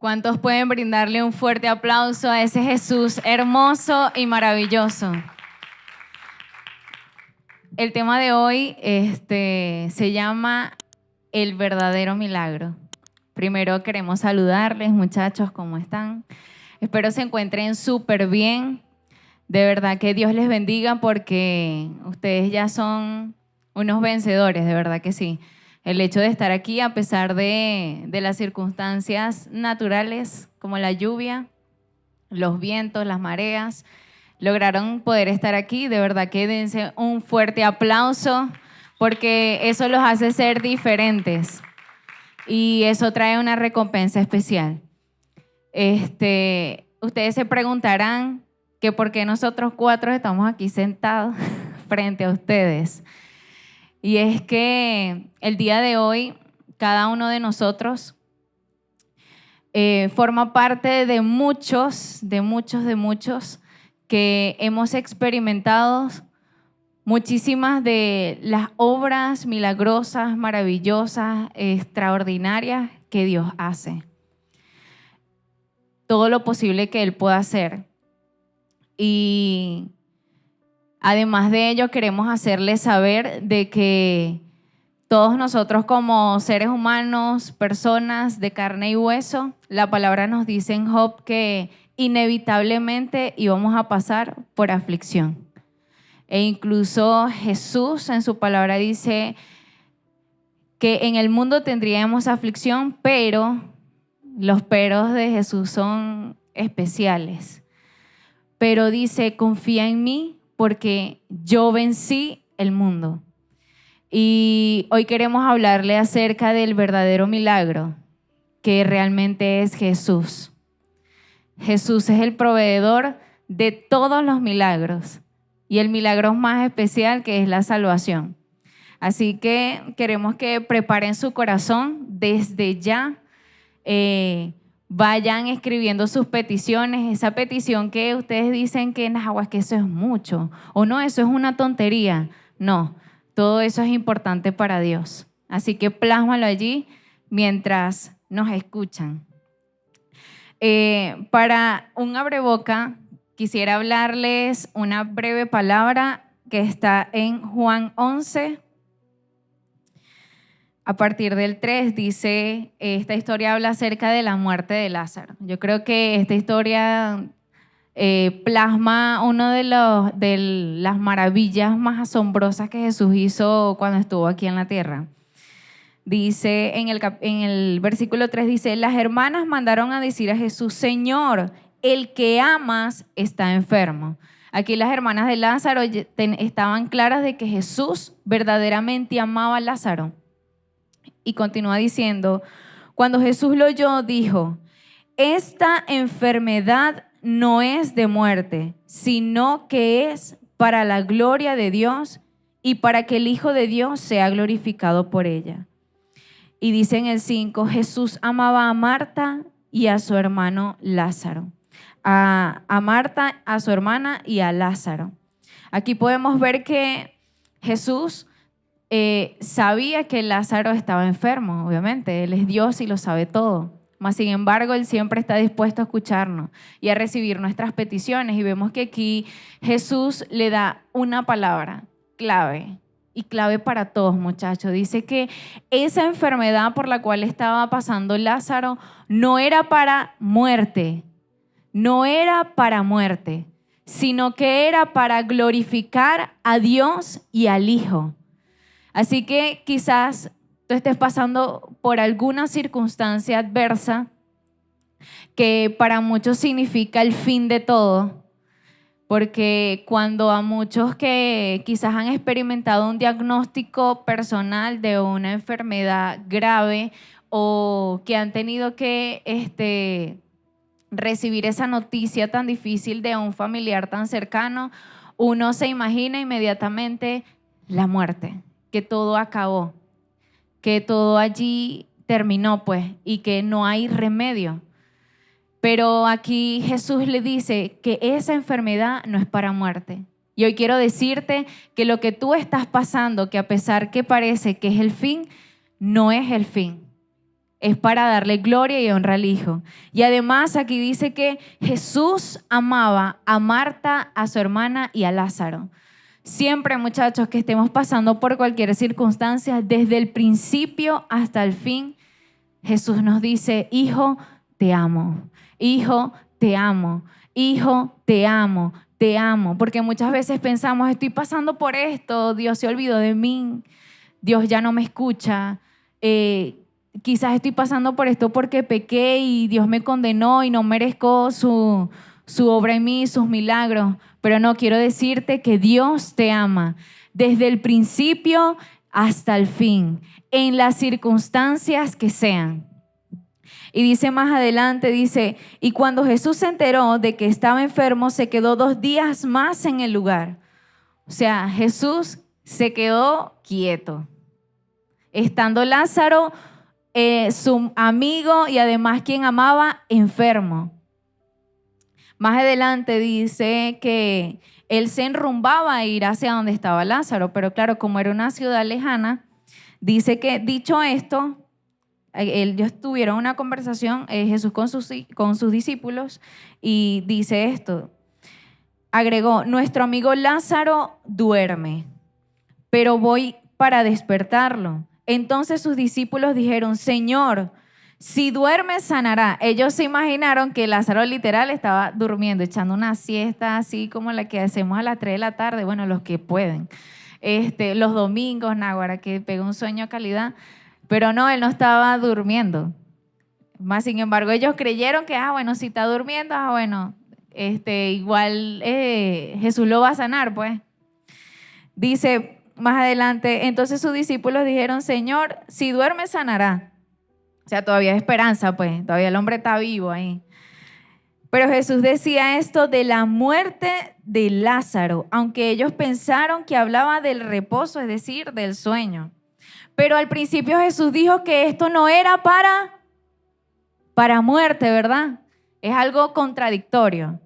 ¿Cuántos pueden brindarle un fuerte aplauso a ese Jesús hermoso y maravilloso? El tema de hoy se llama El verdadero milagro. Primero queremos saludarles, muchachos, ¿cómo están? Espero se encuentren súper bien. De verdad que Dios les bendiga porque ustedes ya son unos vencedores, de verdad que sí. El hecho de estar aquí a pesar de las circunstancias naturales como la lluvia, los vientos, las mareas, lograron poder estar aquí. De verdad que dense un fuerte aplauso porque eso los hace ser diferentes y eso trae una recompensa especial. Ustedes se preguntarán que por qué nosotros cuatro estamos aquí sentados frente a ustedes. Y es que el día de hoy, cada uno de nosotros forma parte de muchos que hemos experimentado muchísimas de las obras milagrosas, maravillosas, extraordinarias que Dios hace. Todo lo posible que Él pueda hacer. Y además de ello, queremos hacerles saber de que todos nosotros como seres humanos, personas de carne y hueso, la palabra nos dice en Job que inevitablemente íbamos a pasar por aflicción. E incluso Jesús en su palabra dice que en el mundo tendríamos aflicción, pero los peros de Jesús son especiales. Pero dice, confía en mí porque yo vencí el mundo. Y hoy queremos hablarle acerca del verdadero milagro, que realmente es Jesús. Jesús es el proveedor de todos los milagros y el milagro más especial que es la salvación. Así que queremos que preparen su corazón desde ya. Vayan escribiendo sus peticiones, esa petición que ustedes dicen que es que eso es mucho, o no, eso es una tontería. No, todo eso es importante para Dios. Así que plásmalo allí mientras nos escuchan. Para un abreboca, quisiera hablarles una breve palabra que está en Juan 11. A partir del 3 dice, esta historia habla acerca de la muerte de Lázaro. Yo creo que esta historia plasma una de las maravillas más asombrosas que Jesús hizo cuando estuvo aquí en la tierra. Dice, en el versículo 3 dice, las hermanas mandaron a decir a Jesús, Señor, el que amas está enfermo. Aquí las hermanas de Lázaro estaban claras de que Jesús verdaderamente amaba a Lázaro. Y continúa diciendo, cuando Jesús lo oyó, dijo, esta enfermedad no es de muerte, sino que es para la gloria de Dios y para que el Hijo de Dios sea glorificado por ella. Y dice en el 5, Jesús amaba a Marta y a su hermano Lázaro. A Marta, a su hermana y a Lázaro. Aquí podemos ver que Jesús sabía que Lázaro estaba enfermo, obviamente, Él es Dios y lo sabe todo. Mas, sin embargo, Él siempre está dispuesto a escucharnos y a recibir nuestras peticiones. Y vemos que aquí Jesús le da una palabra clave, y clave para todos, muchachos. Dice que esa enfermedad por la cual estaba pasando Lázaro no era para muerte, sino que era para glorificar a Dios y al Hijo. Así que quizás tú estés pasando por alguna circunstancia adversa que para muchos significa el fin de todo, porque cuando a muchos que quizás han experimentado un diagnóstico personal de una enfermedad grave o que han tenido que recibir esa noticia tan difícil de un familiar tan cercano, uno se imagina inmediatamente la muerte, que todo acabó, que todo allí terminó, pues, y que no hay remedio. Pero aquí Jesús le dice que esa enfermedad no es para muerte. Y hoy quiero decirte que lo que tú estás pasando, que a pesar que parece que es el fin, no es el fin. es para darle gloria y honra al Hijo. Y además aquí dice que Jesús amaba a Marta, a su hermana y a Lázaro. Siempre, muchachos, que estemos pasando por cualquier circunstancia, desde el principio hasta el fin, Jesús nos dice: hijo, te amo. Hijo, te amo. Hijo, te amo. Te amo. Porque muchas veces pensamos: estoy pasando por esto, Dios se olvidó de mí, Dios ya no me escucha, quizás estoy pasando por esto porque pequé y Dios me condenó y no merezco su obra en mí, sus milagros. Pero no, quiero decirte que Dios te ama desde el principio hasta el fin, en las circunstancias que sean. Y dice más adelante, dice: y cuando Jesús se enteró de que estaba enfermo, se quedó 2 días más en el lugar. O sea, Jesús se quedó quieto, estando Lázaro, su amigo y además quien amaba, enfermo. Más adelante dice que él se enrumbaba a ir hacia donde estaba Lázaro, pero claro, como era una ciudad lejana, dice que dicho esto, ellos tuvieron una conversación, Jesús con sus discípulos, y dice esto, agregó: nuestro amigo Lázaro duerme, pero voy para despertarlo. Entonces sus discípulos dijeron: Señor, si duerme, sanará. Ellos se imaginaron que Lázaro literal estaba durmiendo, echando una siesta así como la que hacemos a las 3 de la tarde, bueno, los que pueden. Los domingos, náguara, que pega un sueño a calidad, pero no, él no estaba durmiendo. Más sin embargo, ellos creyeron que, bueno, si está durmiendo, bueno, igual Jesús lo va a sanar, pues. Dice más adelante, entonces sus discípulos dijeron: Señor, si duerme, sanará. O sea, todavía hay esperanza, pues, todavía el hombre está vivo ahí. Pero Jesús decía esto de la muerte de Lázaro, aunque ellos pensaron que hablaba del reposo, es decir, del sueño. Pero al principio Jesús dijo que esto no era para muerte, ¿verdad? Es algo contradictorio.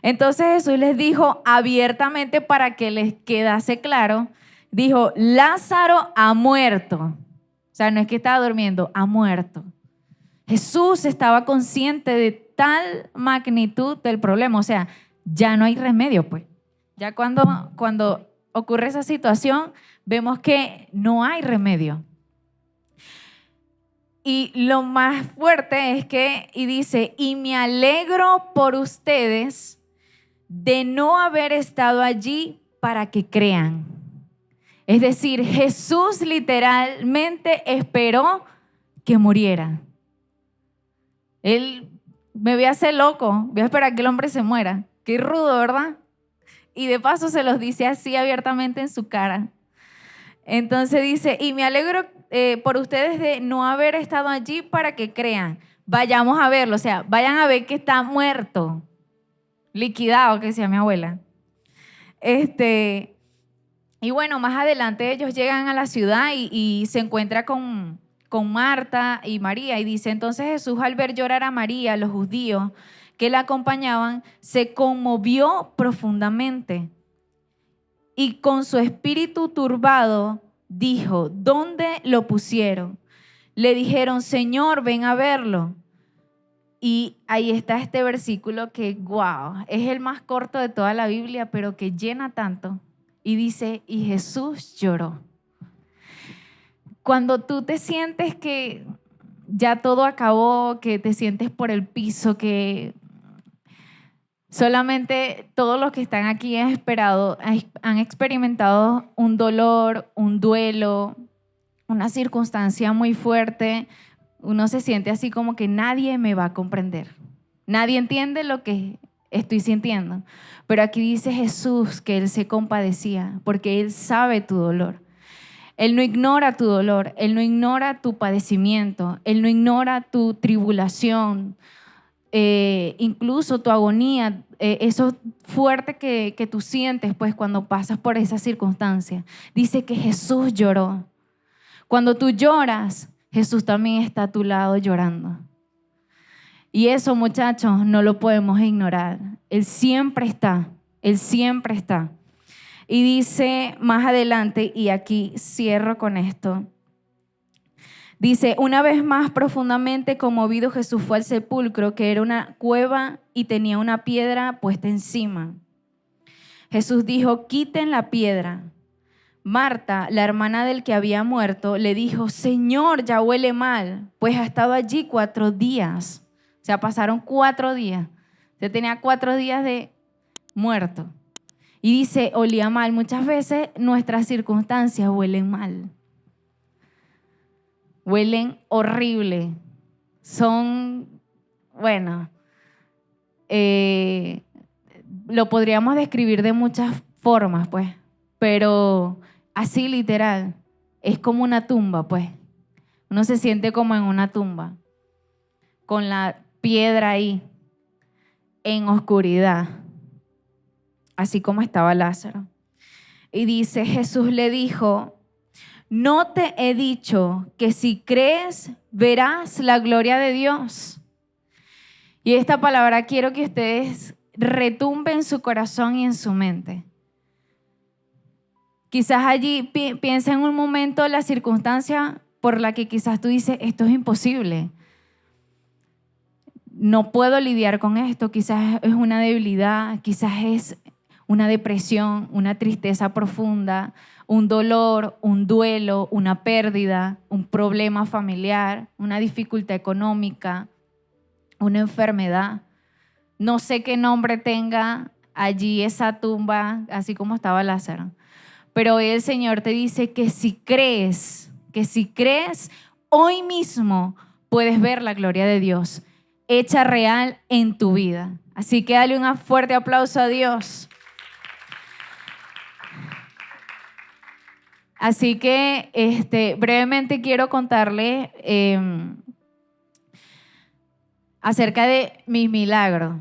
Entonces Jesús les dijo abiertamente, para que les quedase claro, dijo: Lázaro ha muerto. O sea, no es que estaba durmiendo, ha muerto. Jesús estaba consciente de tal magnitud del problema, o sea, ya no hay remedio, pues. Ya cuando ocurre esa situación, vemos que no hay remedio. Y lo más fuerte es que, y dice: y me alegro por ustedes de no haber estado allí para que crean. Es decir, Jesús literalmente esperó que muriera. Él: me voy a hacer loco, voy a esperar que el hombre se muera. Qué rudo, ¿verdad? Y de paso se los dice así abiertamente en su cara. Entonces dice: y me alegro por ustedes de no haber estado allí para que crean. Vayamos a verlo, o sea, vayan a ver que está muerto, liquidado, que decía mi abuela. Y bueno, más adelante ellos llegan a la ciudad y se encuentra con Marta y María, y dice: entonces Jesús, al ver llorar a María, los judíos que la acompañaban, se conmovió profundamente y con su espíritu turbado dijo: ¿dónde lo pusieron? Le dijeron: Señor, ven a verlo. Y ahí está este versículo que, wow, es el más corto de toda la Biblia, pero que llena tanto. Y dice: y Jesús lloró. Cuando tú te sientes que ya todo acabó, que te sientes por el piso, que solamente todos los que están aquí han experimentado un dolor, un duelo, una circunstancia muy fuerte, uno se siente así como que nadie me va a comprender. Nadie entiende lo que estoy sintiendo. Pero aquí dice Jesús que Él se compadecía porque Él sabe tu dolor. Él no ignora tu dolor, Él no ignora tu padecimiento, Él no ignora tu tribulación, incluso tu agonía, eso fuerte que tú sientes pues cuando pasas por esa circunstancia. Dice que Jesús lloró. Cuando tú lloras, Jesús también está a tu lado llorando. Y eso, muchachos, no lo podemos ignorar. Él siempre está, Él siempre está. Y dice más adelante, y aquí cierro con esto, Dice, una vez más profundamente conmovido, Jesús fue al sepulcro, que era una cueva y tenía una piedra puesta encima. Jesús dijo, quiten la piedra. Marta, la hermana del que había muerto, le dijo, Señor, ya huele mal, pues ha estado allí 4 días. O sea, pasaron 4 días. Se tenía 4 días de muerto. Y dice, olía mal. Muchas veces nuestras circunstancias huelen mal. Huelen horrible. Son, bueno, lo podríamos describir de muchas formas, pues, pero así literal, es como una tumba, pues. Uno se siente como en una tumba, con la piedra ahí, en oscuridad, así como estaba Lázaro. Y dice, Jesús le dijo, ¿no te he dicho que si crees verás la gloria de Dios? Y esta palabra quiero que ustedes retumben en su corazón y en su mente. Quizás allí piensa en un momento la circunstancia por la que quizás tú dices, esto es imposible. No puedo lidiar con esto, quizás es una debilidad, quizás es una depresión, una tristeza profunda, un dolor, un duelo, una pérdida, un problema familiar, una dificultad económica, una enfermedad. No sé qué nombre tenga allí esa tumba, así como estaba Lázaro. Pero hoy el Señor te dice que si crees, hoy mismo puedes ver la gloria de Dios hecha real en tu vida. Así que dale un fuerte aplauso a Dios. Así que brevemente quiero contarle acerca de mi milagro.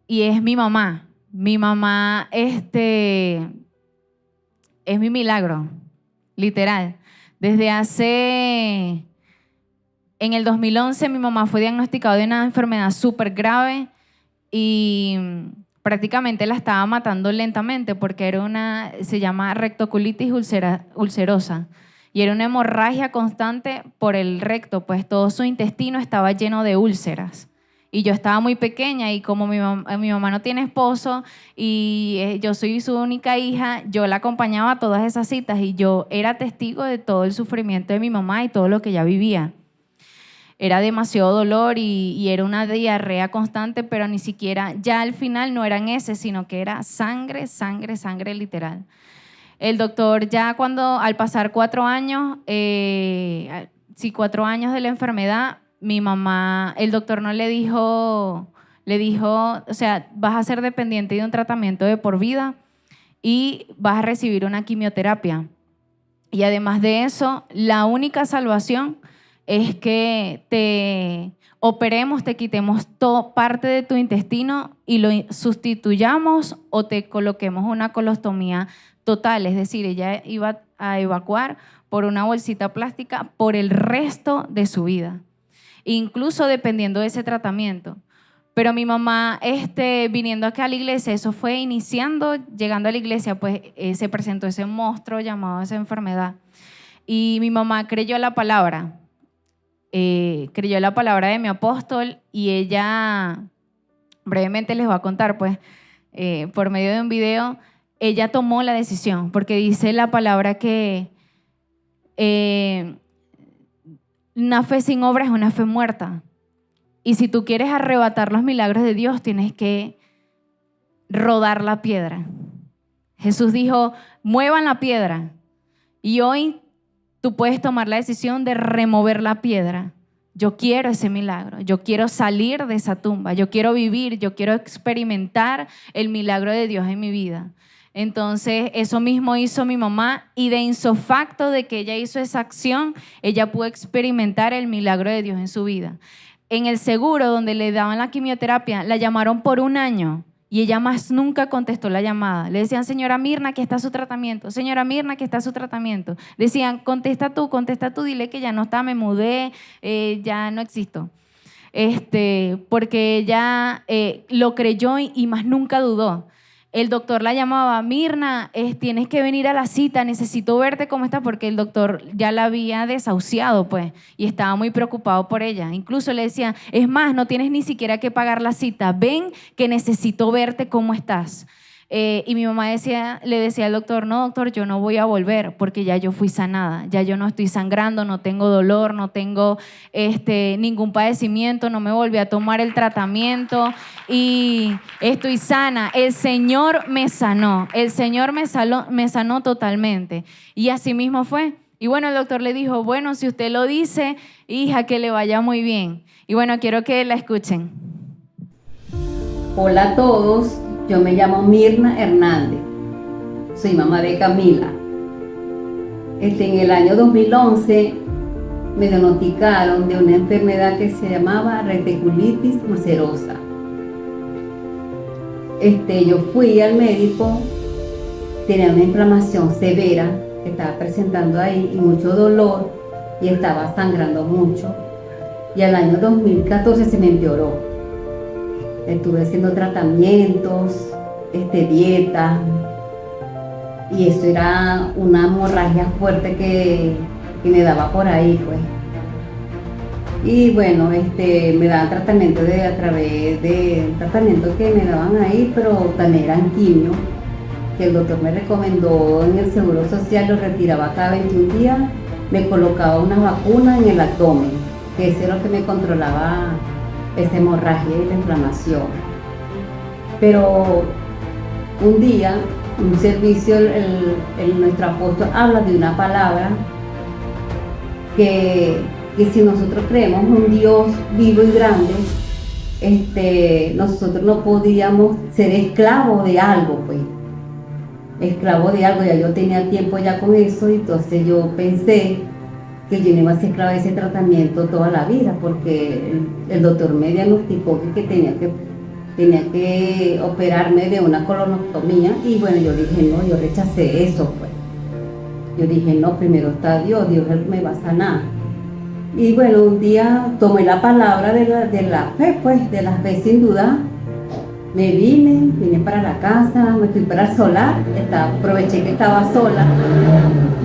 Y es mi mamá. Mi mamá es mi milagro, literal. En el 2011 mi mamá fue diagnosticada de una enfermedad súper grave y prácticamente la estaba matando lentamente porque se llama rectocolitis ulcerosa y era una hemorragia constante por el recto, pues todo su intestino estaba lleno de úlceras. Y yo estaba muy pequeña y como mi mamá no tiene esposo y yo soy su única hija, yo la acompañaba a todas esas citas y yo era testigo de todo el sufrimiento de mi mamá y todo lo que ella vivía. Era demasiado dolor y era una diarrea constante, pero ni siquiera, ya al final no eran heces, sino que era sangre, sangre, sangre literal. El doctor ya al pasar 4 años, 4 años de la enfermedad, mi mamá, el doctor no le dijo, o sea, vas a ser dependiente de un tratamiento de por vida y vas a recibir una quimioterapia. Y además de eso, la única salvación es que te operemos, te quitemos parte de tu intestino y lo sustituyamos o te coloquemos una colostomía total, es decir, ella iba a evacuar por una bolsita plástica por el resto de su vida, incluso dependiendo de ese tratamiento. Pero mi mamá, viniendo acá a la iglesia, eso fue llegando a la iglesia, pues se presentó ese monstruo llamado esa enfermedad. Y mi mamá creyó la palabra de mi apóstol y ella, brevemente les voy a contar, pues, por medio de un video, ella tomó la decisión, porque dice la palabra que una fe sin obra es una fe muerta. Y si tú quieres arrebatar los milagros de Dios, tienes que rodar la piedra. Jesús dijo, muevan la piedra. Y hoy tú puedes tomar la decisión de remover la piedra. Yo quiero ese milagro, yo quiero salir de esa tumba, yo quiero vivir, yo quiero experimentar el milagro de Dios en mi vida. Entonces, eso mismo hizo mi mamá y de insofacto de que ella hizo esa acción, ella pudo experimentar el milagro de Dios en su vida. En el seguro donde le daban la quimioterapia, la llamaron por 1 año y ella más nunca contestó la llamada. Le decían, señora Mirna, aquí está su tratamiento. Señora Mirna, aquí está su tratamiento. Decían, contesta tú, dile que ya no está, me mudé, ya no existo. Porque ella lo creyó y más nunca dudó. el doctor la llamaba, Mirna, tienes que venir a la cita, necesito verte cómo está, porque el doctor ya la había desahuciado, pues, y estaba muy preocupado por ella. Incluso le decía, es más, no tienes ni siquiera que pagar la cita, ven que necesito verte cómo estás. Y mi mamá le decía al doctor, no, doctor, yo no voy a volver porque ya yo fui sanada, ya yo no estoy sangrando, no tengo dolor, no tengo ningún padecimiento, no me volví a tomar el tratamiento y estoy sana. El Señor me sanó, el Señor me sanó totalmente. Y así mismo fue. Y bueno, el doctor le dijo, bueno, si usted lo dice, hija, que le vaya muy bien. Y bueno, quiero que la escuchen. Hola a todos. Yo me llamo Mirna Hernández, soy mamá de Camila. En el año 2011 me diagnosticaron de una enfermedad que se llamaba reticulitis ulcerosa. Yo fui al médico, tenía una inflamación severa que estaba presentando ahí y mucho dolor y estaba sangrando mucho. Y al año 2014 se me empeoró. Estuve haciendo tratamientos, dieta, y eso era una hemorragia fuerte que me daba por ahí, pues. Y bueno, me daban tratamiento a través de tratamiento que me daban ahí, pero también eran quimio, que el doctor me recomendó en el Seguro Social, lo retiraba cada 21 días, me colocaba una vacuna en el abdomen, que eso era lo que me controlaba esa hemorragia y la inflamación. Pero un día, un servicio, nuestro apóstol habla de una palabra que si nosotros creemos un Dios vivo y grande, nosotros no podíamos ser esclavos de algo, pues. Esclavo de algo, ya yo tenía tiempo ya con eso, entonces yo pensé que yo no iba a ser esclava de ese tratamiento toda la vida, porque el doctor me diagnosticó que tenía que operarme de una colonostomía, y bueno, yo dije no, yo rechacé eso, pues. Yo dije no, primero está Dios es el que me va a sanar. Y bueno, un día tomé la palabra de la fe, pues, de la fe sin duda. Me vine para la casa, me fui para el solar, aproveché que estaba sola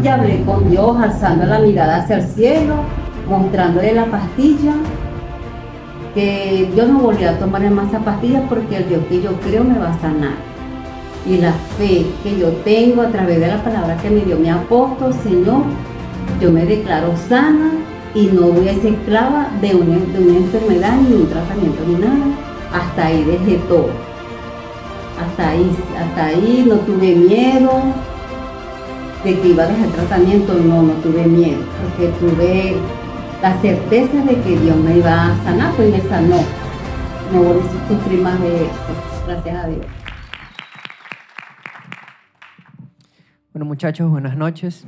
y hablé con Dios, alzando la mirada hacia el cielo, mostrándole la pastilla, que yo no volví a tomar más esa pastilla porque el Dios que yo creo me va a sanar. Y la fe que yo tengo a través de la palabra que me dio mi apóstol, Señor, yo me declaro sana y no voy a ser esclava de una enfermedad, ni un tratamiento, ni nada. Hasta ahí dejé todo. Hasta ahí no tuve miedo de que iba a dejar el tratamiento, no tuve miedo, porque tuve la certeza de que Dios me iba a sanar, pues me sanó. No voy a sufrir más de eso, gracias a Dios. Bueno, muchachos, buenas noches.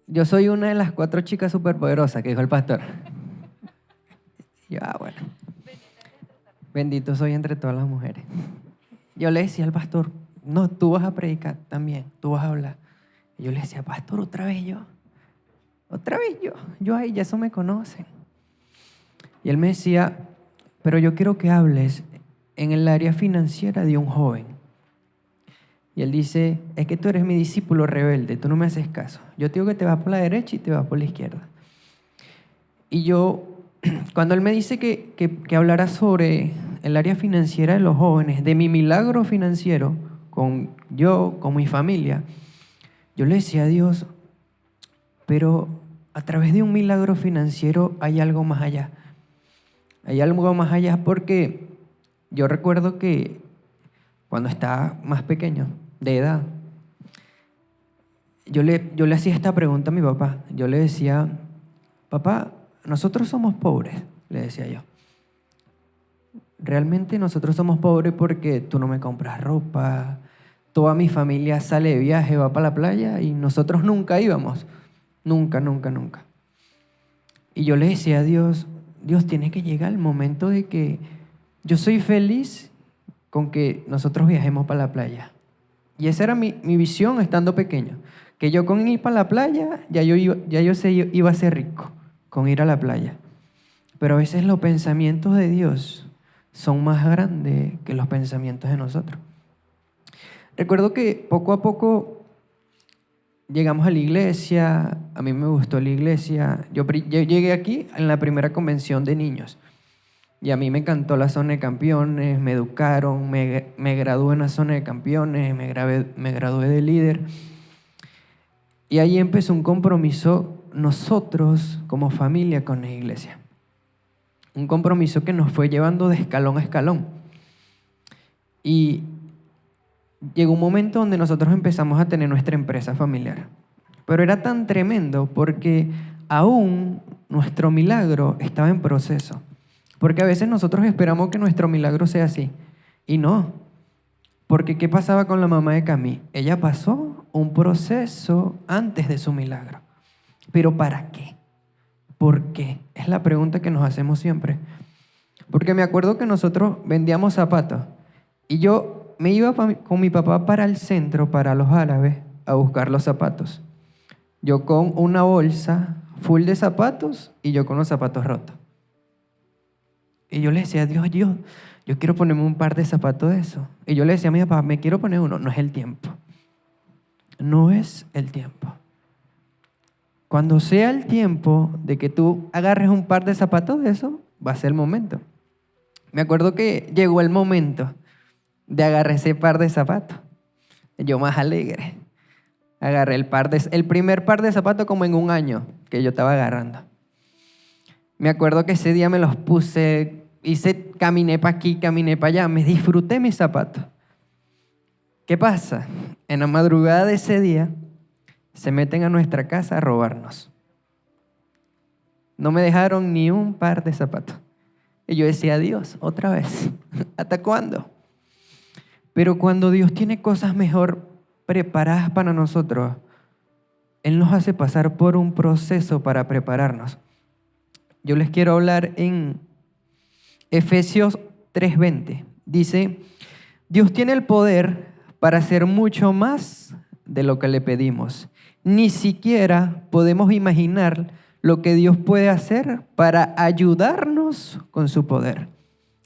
Yo soy una de las 4 chicas superpoderosas que dijo el pastor. Bueno. Bendito soy entre todas las mujeres. Yo le decía al pastor, no, tú vas a predicar también, tú vas a hablar. Y yo le decía, pastor, otra vez yo. Yo ahí, ya eso me conocen. Y él me decía, pero yo quiero que hables en el área financiera de un joven. Y él dice, es que tú eres mi discípulo rebelde, tú no me haces caso. Yo te digo que te vas por la derecha y te vas por la izquierda. Y yo, cuando él me dice que hablara sobre el área financiera de los jóvenes, de mi milagro financiero, con mi familia, yo le decía a Dios, pero a través de un milagro financiero hay algo más allá. Hay algo más allá porque yo recuerdo que cuando estaba más pequeño, de edad, yo le hacía esta pregunta a mi papá. Yo le decía, papá, nosotros somos pobres, le decía yo. Realmente nosotros somos pobres porque tú no me compras ropa, toda mi familia sale de viaje, va para la playa y nosotros nunca íbamos. Nunca. Y yo le decía a Dios, tiene que llegar el momento de que yo soy feliz con que nosotros viajemos para la playa. Y esa era mi visión estando pequeño, que yo con ir para la playa, ya yo iba a ser rico con ir a la playa. Pero a veces los pensamientos de Dios son más grandes que los pensamientos de nosotros. Recuerdo que poco a poco llegamos a la iglesia, a mí me gustó la iglesia. Yo llegué aquí en la primera convención de niños y a mí me encantó la zona de campeones, me educaron, me gradué en la zona de campeones, me gradué de líder. Y ahí empezó un compromiso nosotros como familia con la iglesia. Un compromiso que nos fue llevando de escalón a escalón. Y llegó un momento donde nosotros empezamos a tener nuestra empresa familiar. Pero era tan tremendo porque aún nuestro milagro estaba en proceso. Porque a veces nosotros esperamos que nuestro milagro sea así. Y no. Porque ¿qué pasaba con la mamá de Camí? Ella pasó un proceso antes de su milagro. ¿Pero para qué? ¿Por qué? Es la pregunta que nos hacemos siempre. Porque me acuerdo que nosotros vendíamos zapatos y yo me iba con mi papá para el centro, para los árabes, a buscar los zapatos. Yo con una bolsa full de zapatos y yo con los zapatos rotos. Y yo le decía a Dios, yo quiero ponerme un par de zapatos de esos. Y yo le decía a mi papá, me quiero poner uno. No es el tiempo. No es el tiempo. Cuando sea el tiempo de que tú agarres un par de zapatos de esos, va a ser el momento. Me acuerdo que llegó el momento de agarrar ese par de zapatos. Yo más alegre. Agarré el primer par de zapatos como en un año que yo estaba agarrando. Me acuerdo que ese día me los puse, caminé para aquí, caminé para allá, me disfruté mis zapatos. ¿Qué pasa? En la madrugada de ese día se meten a nuestra casa a robarnos. No me dejaron ni un par de zapatos. Y yo decía, Dios, otra vez, ¿hasta cuándo? Pero cuando Dios tiene cosas mejor preparadas para nosotros, Él nos hace pasar por un proceso para prepararnos. Yo les quiero hablar en Efesios 3:20. Dice, Dios tiene el poder para hacer mucho más de lo que le pedimos. Ni siquiera podemos imaginar lo que Dios puede hacer para ayudarnos con su poder.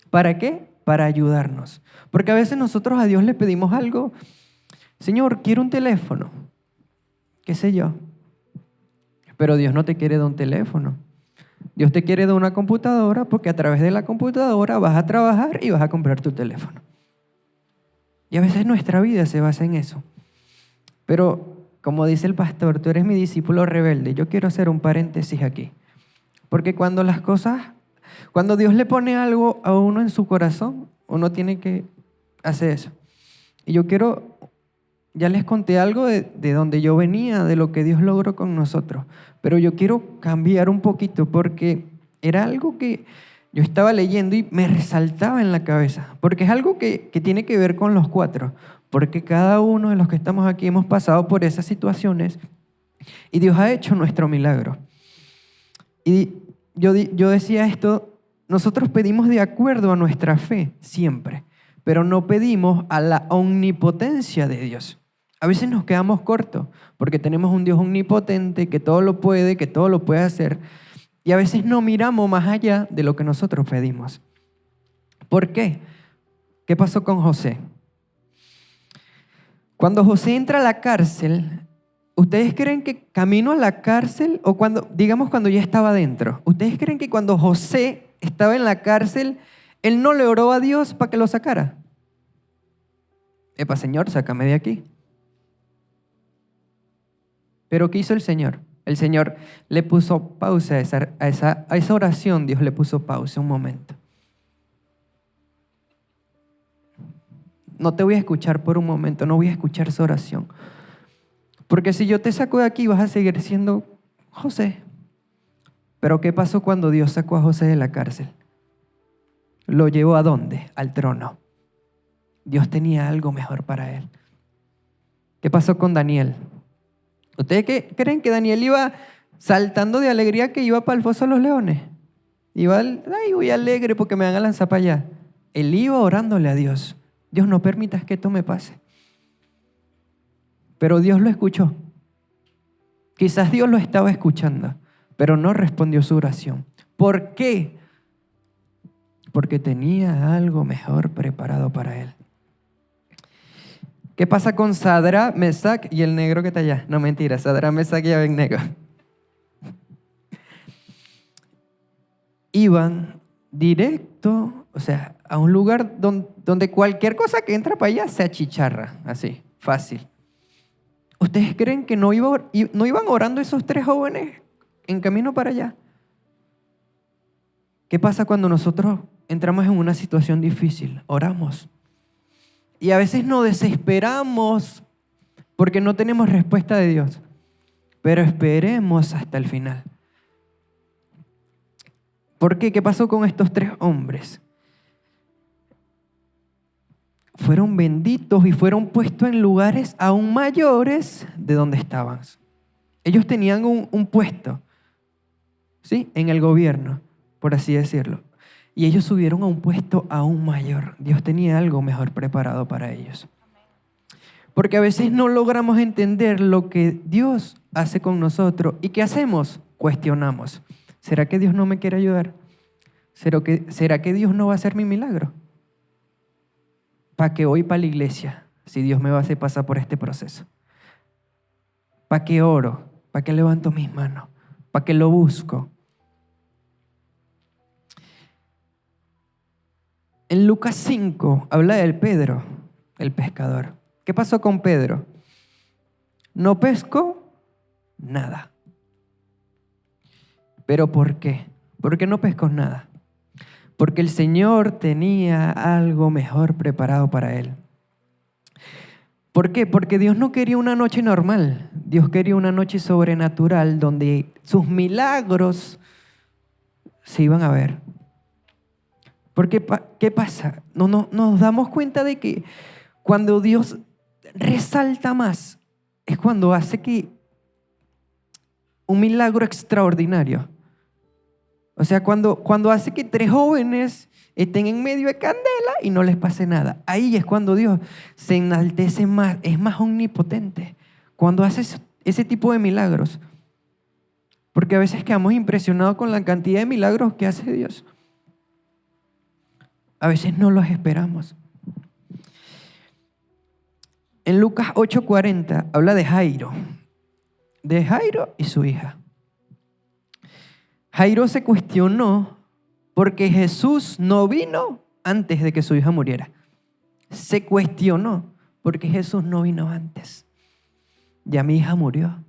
¿Para qué? Para ayudarnos. Porque a veces nosotros a Dios le pedimos algo. Señor, quiero un teléfono. ¿Qué sé yo? Pero Dios no te quiere de un teléfono. Dios te quiere de una computadora porque a través de la computadora vas a trabajar y vas a comprar tu teléfono. Y a veces nuestra vida se basa en eso. Pero, como dice el pastor, tú eres mi discípulo rebelde. Yo quiero hacer un paréntesis aquí. Porque cuando Dios le pone algo a uno en su corazón, uno tiene que hacer eso. Y ya les conté algo de donde yo venía, de lo que Dios logró con nosotros. Pero yo quiero cambiar un poquito porque era algo que yo estaba leyendo y me resaltaba en la cabeza. Porque es algo que tiene que ver con los 4. Porque cada uno de los que estamos aquí hemos pasado por esas situaciones y Dios ha hecho nuestro milagro. Y yo decía esto, nosotros pedimos de acuerdo a nuestra fe siempre, pero no pedimos a la omnipotencia de Dios. A veces nos quedamos cortos porque tenemos un Dios omnipotente que todo lo puede hacer y a veces no miramos más allá de lo que nosotros pedimos. ¿Por qué? ¿Qué pasó con José? Cuando José entra a la cárcel, ¿ustedes creen que camino a la cárcel o cuando ya estaba dentro? ¿Ustedes creen que cuando José estaba en la cárcel, él no le oró a Dios para que lo sacara? Epa, Señor, sácame de aquí. Pero ¿qué hizo el Señor? El Señor le puso pausa a esa oración. Dios le puso pausa un momento. No te voy a escuchar por un momento, no voy a escuchar esa oración. Porque si yo te saco de aquí vas a seguir siendo José. Pero ¿qué pasó cuando Dios sacó a José de la cárcel? ¿Lo llevó a dónde? Al trono. Dios tenía algo mejor para él. ¿Qué pasó con Daniel? ¿Ustedes creen que Daniel iba saltando de alegría que iba para el foso de los leones? Voy alegre porque me van a lanzar para allá. Él iba orándole a Dios. Dios, no permitas que esto me pase. Pero Dios lo escuchó. Quizás Dios lo estaba escuchando, pero no respondió su oración. ¿Por qué? porque tenía algo mejor preparado para él. ¿Qué pasa con Sadrach, Mesach y el negro que está allá? No, mentira, Sadrach, Mesach y Abednego. Iban directo, o sea, a un lugar donde cualquier cosa que entra para allá se achicharra, así, fácil. ¿Ustedes creen que no iban orando esos 3 jóvenes en camino para allá? ¿Qué pasa cuando nosotros entramos en una situación difícil? Oramos. Y a veces nos desesperamos porque no tenemos respuesta de Dios. Pero esperemos hasta el final. ¿Por qué? ¿Qué pasó con estos 3 hombres? Fueron benditos y fueron puestos en lugares aún mayores de donde estaban. Ellos tenían un puesto, ¿sí? En el gobierno, por así decirlo. Y ellos subieron a un puesto aún mayor. Dios tenía algo mejor preparado para ellos. Porque a veces no logramos entender lo que Dios hace con nosotros. ¿Y qué hacemos? Cuestionamos. ¿Será que Dios no me quiere ayudar? ¿Será que Dios no va a hacer mi milagro? ¿Para qué voy para la iglesia si Dios me va a hacer pasar por este proceso? ¿Para qué oro? ¿Para qué levanto mis manos? ¿Para qué lo busco? En Lucas 5 habla del Pedro, el pescador. ¿Qué pasó con Pedro? No pescó nada. ¿Pero por qué? ¿Por qué no pescó nada? Porque el Señor tenía algo mejor preparado para él. ¿Por qué? Porque Dios no quería una noche normal. Dios quería una noche sobrenatural donde sus milagros se iban a ver. Porque, ¿qué pasa? Nos damos cuenta de que cuando Dios resalta más, es cuando hace que un milagro extraordinario. O sea, cuando hace que 3 jóvenes estén en medio de candela y no les pase nada. Ahí es cuando Dios se enaltece más, es más omnipotente. Cuando hace ese tipo de milagros. Porque a veces quedamos impresionados con la cantidad de milagros que hace Dios. A veces no los esperamos. En Lucas 8:40 habla de Jairo y su hija. Jairo se cuestionó porque Jesús no vino antes de que su hija muriera. Se cuestionó porque Jesús no vino antes. Ya mi hija murió.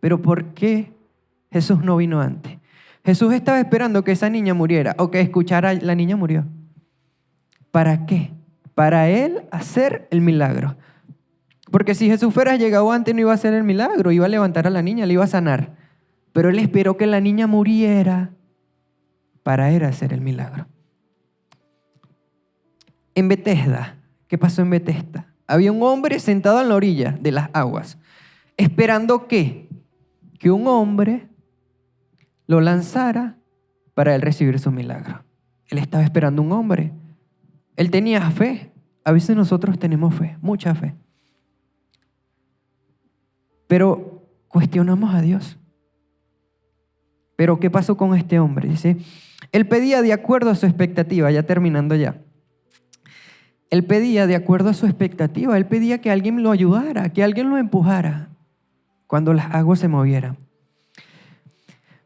Pero ¿por qué Jesús no vino antes? Jesús estaba esperando que esa niña muriera o que escuchara la niña murió. ¿Para qué? Para él hacer el milagro. Porque si Jesús fuera llegado antes no iba a hacer el milagro, iba a levantar a la niña, le iba a sanar. Pero él esperó que la niña muriera para él hacer el milagro. En Betesda, ¿qué pasó en Betesda? Había un hombre sentado en la orilla de las aguas, esperando ¿qué? Que un hombre lo lanzara para él recibir su milagro. Él estaba esperando un hombre. Él tenía fe. A veces nosotros tenemos fe, mucha fe. Pero cuestionamos a Dios. Pero ¿qué pasó con este hombre? Dice, él pedía de acuerdo a su expectativa, ya terminando ya. Él pedía de acuerdo a su expectativa, él pedía que alguien lo ayudara, que alguien lo empujara cuando las aguas se movieran.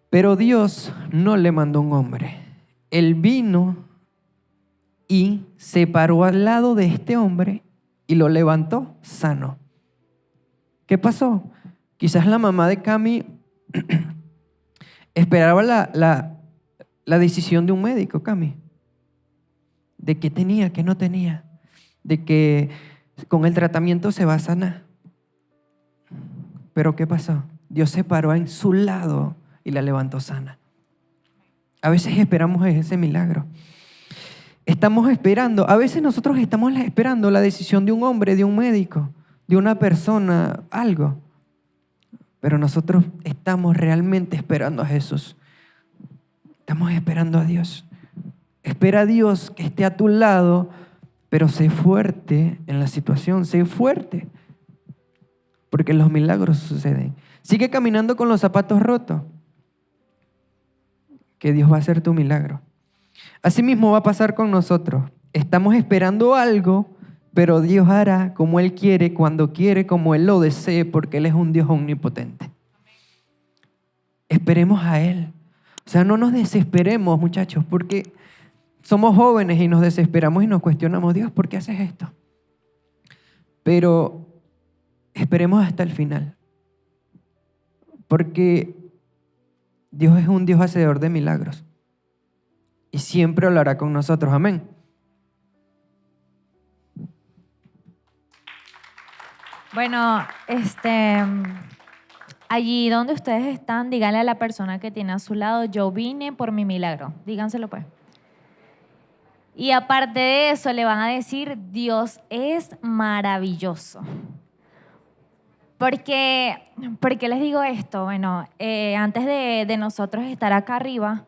Pero Dios no le mandó un hombre. Él vino y se paró al lado de este hombre y lo levantó sano. ¿Qué pasó? Quizás la mamá de Cami esperaba la decisión de un médico, Cami. De qué tenía, qué no tenía. De que con el tratamiento se va a sanar. Pero ¿qué pasó? Dios se paró en su lado y la levantó sana. A veces esperamos ese milagro. Estamos esperando, a veces nosotros estamos esperando la decisión de un hombre, de un médico, de una persona, algo. Pero nosotros estamos realmente esperando a Jesús. Estamos esperando a Dios. Espera a Dios que esté a tu lado, pero sé fuerte en la situación, sé fuerte. Porque los milagros suceden. Sigue caminando con los zapatos rotos, que Dios va a hacer tu milagro. Así mismo va a pasar con nosotros. Estamos esperando algo, pero Dios hará como Él quiere, cuando quiere, como Él lo desee, porque Él es un Dios omnipotente. Esperemos a Él. O sea, no nos desesperemos, muchachos, porque somos jóvenes y nos desesperamos y nos cuestionamos, Dios, ¿por qué haces esto? Pero esperemos hasta el final, porque Dios es un Dios hacedor de milagros y siempre lo hará con nosotros. Amén. Bueno, allí donde ustedes están, díganle a la persona que tiene a su lado, yo vine por mi milagro. Díganselo pues. Y aparte de eso, le van a decir, Dios es maravilloso. ¿Por qué les digo esto? Bueno, antes de nosotros estar acá arriba,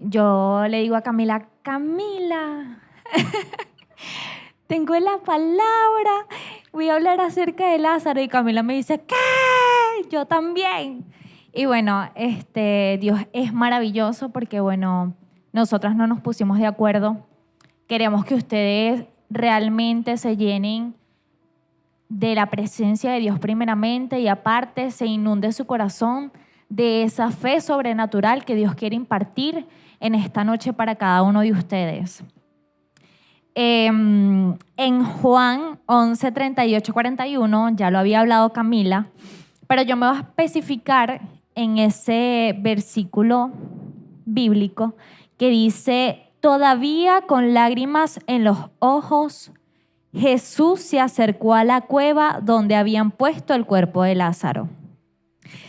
yo le digo a Camila, Camila, tengo la palabra, voy a hablar acerca de Lázaro. Y Camila me dice, ¿qué? Yo también. Y bueno, Dios es maravilloso porque, bueno, nosotras no nos pusimos de acuerdo. Queremos que ustedes realmente se llenen de la presencia de Dios primeramente y aparte se inunde su corazón de esa fe sobrenatural que Dios quiere impartir en esta noche para cada uno de ustedes. En Juan 11, 38, 41, ya lo había hablado Camila, pero yo me voy a especificar en ese versículo bíblico que dice, todavía con lágrimas en los ojos, Jesús se acercó a la cueva donde habían puesto el cuerpo de Lázaro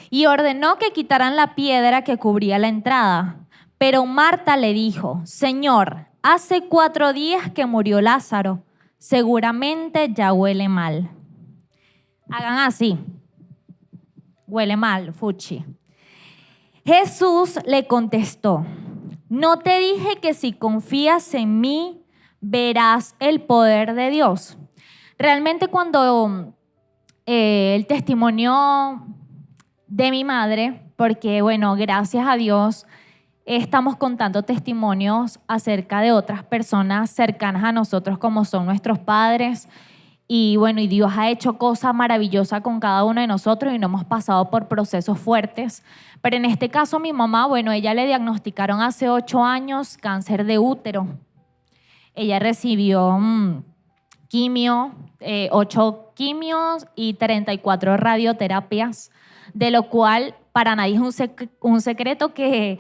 y ordenó que quitaran la piedra que cubría la entrada. Pero Marta le dijo, Señor, hace 4 días que murió Lázaro, seguramente ya huele mal. Hagan así, huele mal, fuchi. Jesús le contestó, ¿no te dije que si confías en mí, verás el poder de Dios? Realmente cuando el testimonio de mi madre, porque bueno, gracias a Dios, estamos contando testimonios acerca de otras personas cercanas a nosotros como son nuestros padres y bueno, y Dios ha hecho cosas maravillosas con cada uno de nosotros y no hemos pasado por procesos fuertes. Pero en este caso mi mamá, bueno, ella le diagnosticaron hace 8 años cáncer de útero. Ella recibió quimio, 8 quimios y 34 radioterapias, de lo cual para nadie es un secreto que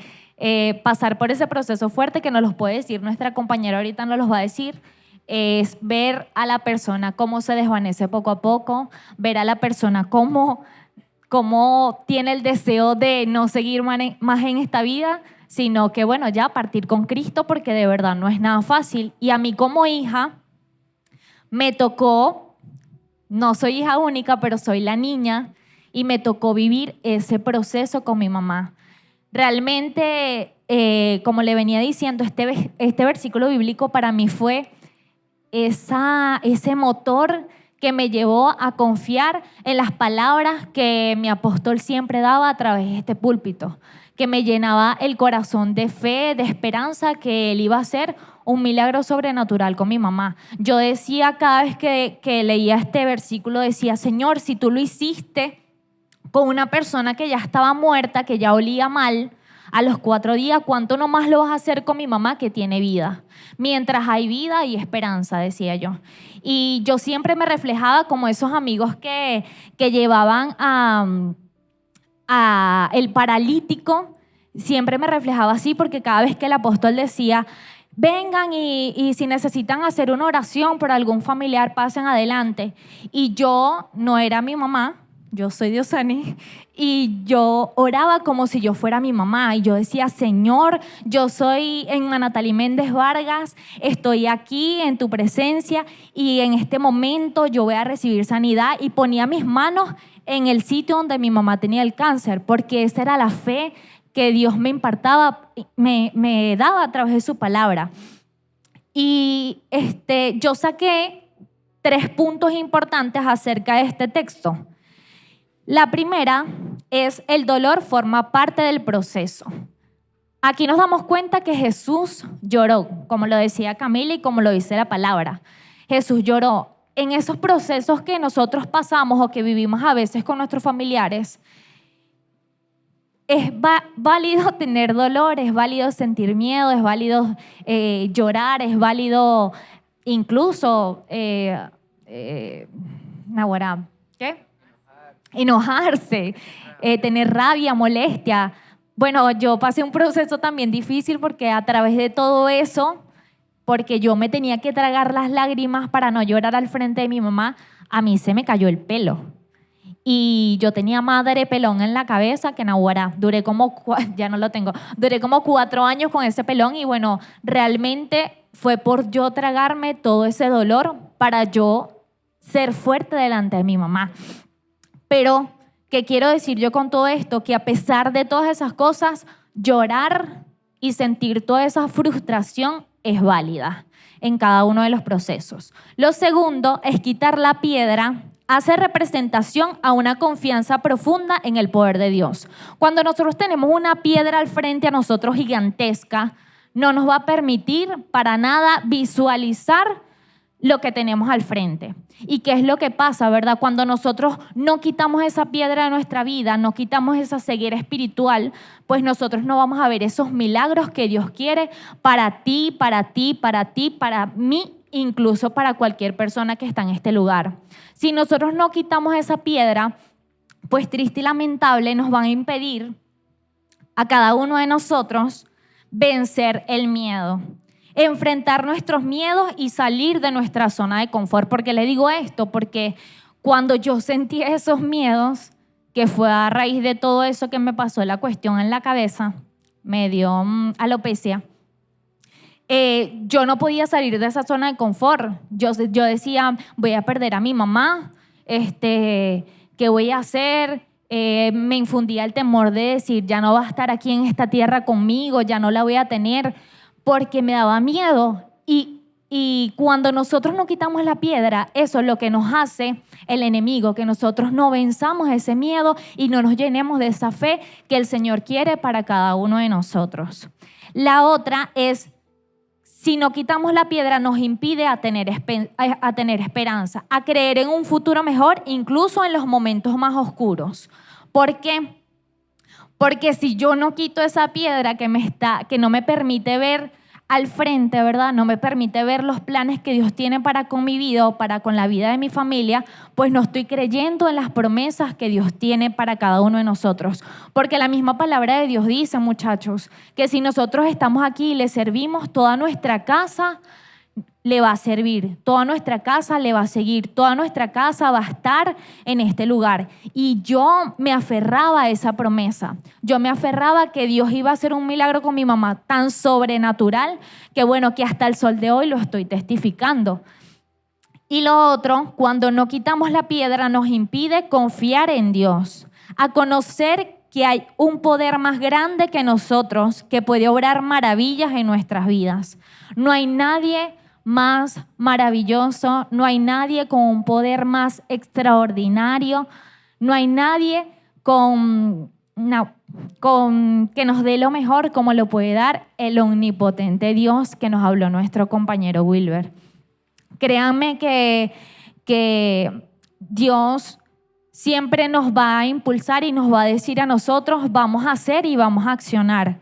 pasar por ese proceso fuerte, que nos los puede decir nuestra compañera ahorita, nos los va a decir, es ver a la persona cómo se desvanece poco a poco, ver a la persona cómo tiene el deseo de no seguir más en esta vida, sino que bueno, ya partir con Cristo, porque de verdad no es nada fácil. Y a mí como hija me tocó, no soy hija única, pero soy la niña, y me tocó vivir ese proceso con mi mamá. Realmente, como le venía diciendo, este versículo bíblico para mí fue ese motor que me llevó a confiar en las palabras que mi apóstol siempre daba a través de este púlpito, que me llenaba el corazón de fe, de esperanza que él iba a hacer un milagro sobrenatural con mi mamá. Yo decía cada vez que leía este versículo, decía, Señor, si tú lo hiciste con una persona que ya estaba muerta, que ya olía mal, a los 4 días, ¿cuánto nomás lo vas a hacer con mi mamá que tiene vida? Mientras hay vida hay esperanza, decía yo. Y yo siempre me reflejaba como esos amigos que llevaban a el paralítico, siempre me reflejaba así, porque cada vez que el apóstol decía, vengan y si necesitan hacer una oración por algún familiar, pasen adelante. Y yo no era mi mamá, yo soy Diosani, y yo oraba como si yo fuera mi mamá. Y yo decía, Señor, yo soy Emma Natalie Méndez Vargas, estoy aquí en tu presencia y en este momento yo voy a recibir sanidad. Y ponía mis manos en el sitio donde mi mamá tenía el cáncer, porque esa era la fe que Dios me impartaba, me daba a través de su palabra. Y yo saqué 3 puntos importantes acerca de este texto. La primera es: el dolor forma parte del proceso. aquí nos damos cuenta que Jesús lloró, como lo decía Camila y como lo dice la palabra. Jesús lloró. En esos procesos que nosotros pasamos o que vivimos a veces con nuestros familiares, es válido tener dolor, es válido sentir miedo, es válido llorar, es válido incluso ¿qué? Enojarse, tener rabia, molestia. Bueno, yo pasé un proceso también difícil porque a través de todo eso, porque yo me tenía que tragar las lágrimas para no llorar al frente de mi mamá, a mí se me cayó el pelo. Y yo tenía madre pelón en la cabeza que naguará. Duré como 4 años con ese pelón y bueno, realmente fue por yo tragarme todo ese dolor para yo ser fuerte delante de mi mamá. Pero, ¿qué quiero decir yo con todo esto? Que a pesar de todas esas cosas, llorar y sentir toda esa frustración es válida en cada uno de los procesos. Lo segundo es quitar la piedra. Hace representación a una confianza profunda en el poder de Dios. Cuando nosotros tenemos una piedra al frente a nosotros gigantesca, no nos va a permitir para nada visualizar lo que tenemos al frente. ¿Y qué es lo que pasa, verdad? Cuando nosotros no quitamos esa piedra de nuestra vida, no quitamos esa ceguera espiritual, pues nosotros no vamos a ver esos milagros que Dios quiere para ti, para mí, incluso para cualquier persona que está en este lugar. Si nosotros no quitamos esa piedra, pues triste y lamentable nos van a impedir a cada uno de nosotros vencer el miedo, enfrentar nuestros miedos y salir de nuestra zona de confort. ¿Por qué le digo esto? Porque cuando yo sentí esos miedos, que fue a raíz de todo eso que me pasó la cuestión en la cabeza, me dio alopecia, yo no podía salir de esa zona de confort. Yo decía, voy a perder a mi mamá, ¿qué voy a hacer? Me infundía el temor de decir, ya no va a estar aquí en esta tierra conmigo, ya no la voy a tener, porque me daba miedo. Y cuando nosotros no quitamos la piedra, eso es lo que nos hace el enemigo, que nosotros no venzamos ese miedo y no nos llenemos de esa fe que el Señor quiere para cada uno de nosotros. La otra es, si no quitamos la piedra, nos impide a tener esperanza, a creer en un futuro mejor, incluso en los momentos más oscuros. ¿Por qué? Porque si yo no quito esa piedra que no me permite ver al frente, ¿verdad? No me permite ver los planes que Dios tiene para con mi vida o para con la vida de mi familia, pues no estoy creyendo en las promesas que Dios tiene para cada uno de nosotros. Porque la misma palabra de Dios dice, muchachos, que si nosotros estamos aquí y le servimos, toda nuestra casa le va a servir, toda nuestra casa le va a seguir, toda nuestra casa va a estar en este lugar. Y yo me aferraba a esa promesa, yo me aferraba que Dios iba a hacer un milagro con mi mamá tan sobrenatural que bueno, que hasta el sol de hoy lo estoy testificando. Y lo otro, cuando no quitamos la piedra, nos impide confiar en Dios, a conocer que hay un poder más grande que nosotros que puede obrar maravillas en nuestras vidas. No hay nadie más maravilloso, no hay nadie con un poder más extraordinario, no hay nadie con que nos dé lo mejor como lo puede dar el omnipotente Dios que nos habló nuestro compañero Wilber. Créanme que Dios siempre nos va a impulsar y nos va a decir a nosotros, vamos a hacer y vamos a accionar.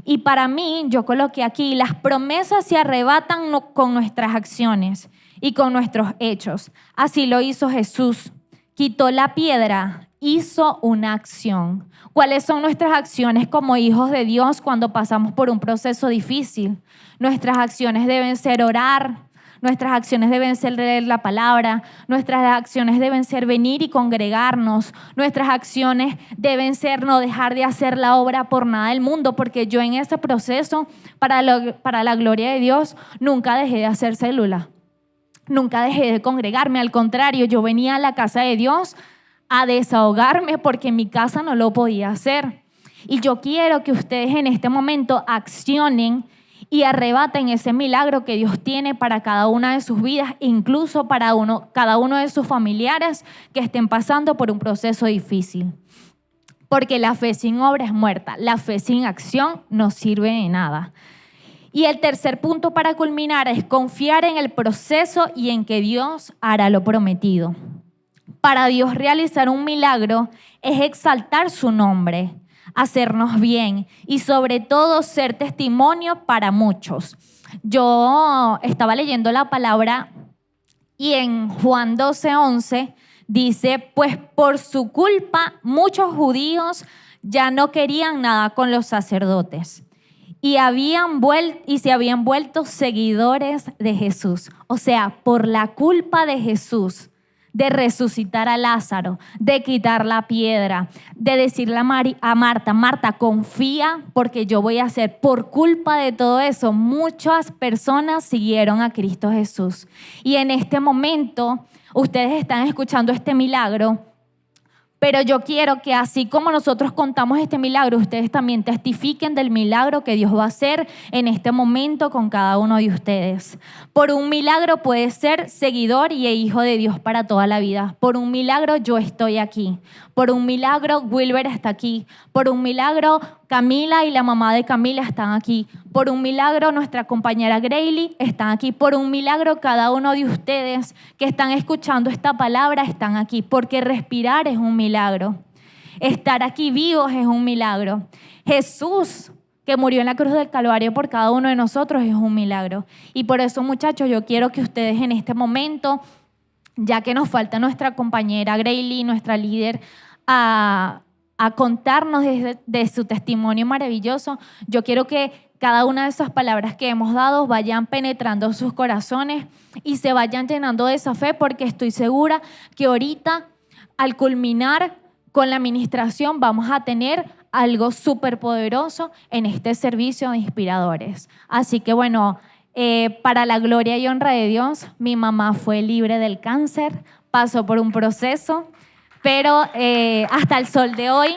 Y para mí, yo coloqué aquí, las promesas se arrebatan con nuestras acciones y con nuestros hechos. Así lo hizo Jesús. Quitó la piedra, hizo una acción. ¿Cuáles son nuestras acciones como hijos de Dios cuando pasamos por un proceso difícil? Nuestras acciones deben ser orar. Nuestras acciones deben ser leer la palabra, nuestras acciones deben ser venir y congregarnos, nuestras acciones deben ser no dejar de hacer la obra por nada del mundo, porque yo en ese proceso, para la gloria de Dios, nunca dejé de hacer célula, nunca dejé de congregarme, al contrario, yo venía a la casa de Dios a desahogarme porque en mi casa no lo podía hacer. Y yo quiero que ustedes en este momento accionen y arrebaten ese milagro que Dios tiene para cada una de sus vidas, incluso para cada uno de sus familiares que estén pasando por un proceso difícil. porque la fe sin obra es muerta. La fe sin acción no sirve de nada. Y el tercer punto para culminar es confiar en el proceso y en que Dios hará lo prometido. Para Dios realizar un milagro es exaltar su nombre, hacernos bien y sobre todo ser testimonio para muchos. Yo estaba leyendo la palabra y en Juan 12:11 dice, pues por su culpa muchos judíos ya no querían nada con los sacerdotes y se habían vuelto seguidores de Jesús. O sea, por la culpa de Jesús, de resucitar a Lázaro, de quitar la piedra, de decirle a Marta, Marta, confía porque yo voy a hacer. Por culpa de todo eso, muchas personas siguieron a Cristo Jesús. Y en este momento, ustedes están escuchando este milagro, pero yo quiero que así como nosotros contamos este milagro, ustedes también testifiquen del milagro que Dios va a hacer en este momento con cada uno de ustedes. Por un milagro puedes ser seguidor y hijo de Dios para toda la vida. Por un milagro yo estoy aquí. Por un milagro Wilber está aquí. Por un milagro Camila y la mamá de Camila están aquí. Por un milagro nuestra compañera Grayley están aquí. Por un milagro cada uno de ustedes que están escuchando esta palabra están aquí. Porque respirar es un milagro. Estar aquí vivos es un milagro. Jesús, que murió en la cruz del Calvario por cada uno de nosotros, es un milagro. Y por eso, muchachos, yo quiero que ustedes en este momento, ya que nos falta nuestra compañera Grayley, nuestra líder, a contarnos de su testimonio maravilloso, yo quiero que cada una de esas palabras que hemos dado vayan penetrando sus corazones y se vayan llenando de esa fe, porque estoy segura que ahorita, al culminar con la administración, vamos a tener algo súper poderoso en este servicio de inspiradores. Así que bueno, para la gloria y honra de Dios, mi mamá fue libre del cáncer, pasó por un proceso, pero hasta el sol de hoy,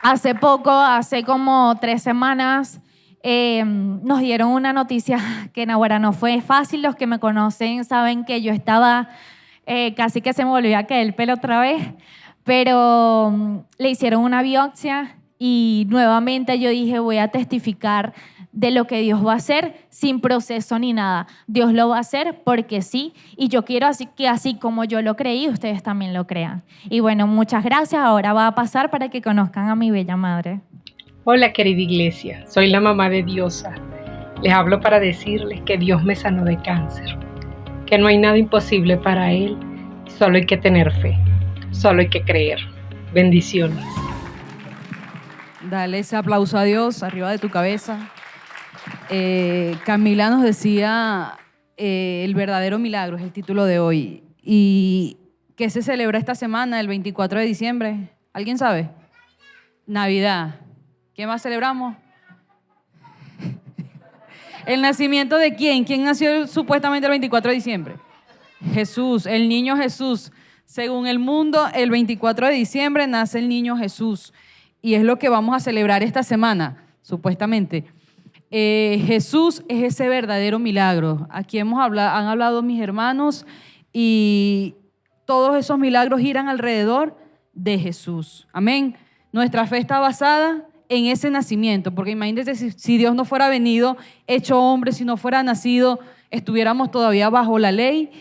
hace como 3 semanas, nos dieron una noticia que no fue fácil. Los que me conocen saben que yo estaba, casi que se me volvía a caer el pelo otra vez, pero le hicieron una biopsia y nuevamente yo dije, voy a testificar de lo que Dios va a hacer sin proceso ni nada. Dios lo va a hacer porque sí, y yo quiero que así como yo lo creí, ustedes también lo crean. Y bueno, muchas gracias. Ahora va a pasar para que conozcan a mi bella madre. Hola, querida iglesia, soy la mamá de Diosa. Les hablo para decirles que Dios me sanó de cáncer, que no hay nada imposible para Él, solo hay que tener fe, solo hay que creer. Bendiciones. Dale ese aplauso a Dios arriba de tu cabeza. Camila nos decía el verdadero milagro es el título de hoy. ¿Y qué se celebra esta semana, el 24 de diciembre? ¿Alguien sabe? Navidad. ¿Qué más celebramos? ¿El nacimiento de quién? ¿Quién nació supuestamente el 24 de diciembre? Jesús, el niño Jesús. Según el mundo, el 24 de diciembre nace el niño Jesús. Y es lo que vamos a celebrar esta semana, supuestamente. Jesús es ese verdadero milagro. Aquí han hablado mis hermanos y todos esos milagros giran alrededor de Jesús. Amén. Nuestra fe está basada en ese nacimiento, porque imagínense si Dios no fuera venido hecho hombre, si no fuera nacido, estuviéramos todavía bajo la ley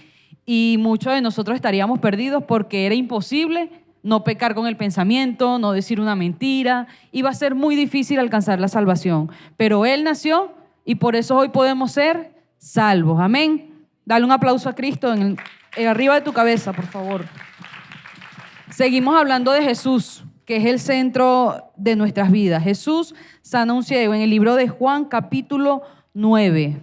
y muchos de nosotros estaríamos perdidos porque era imposible no pecar con el pensamiento, no decir una mentira. Iba a ser muy difícil alcanzar la salvación. Pero Él nació y por eso hoy podemos ser salvos. Amén. Dale un aplauso a Cristo arriba de tu cabeza, por favor. Seguimos hablando de Jesús, que es el centro de nuestras vidas. Jesús sana a un ciego en el libro de Juan, capítulo 9.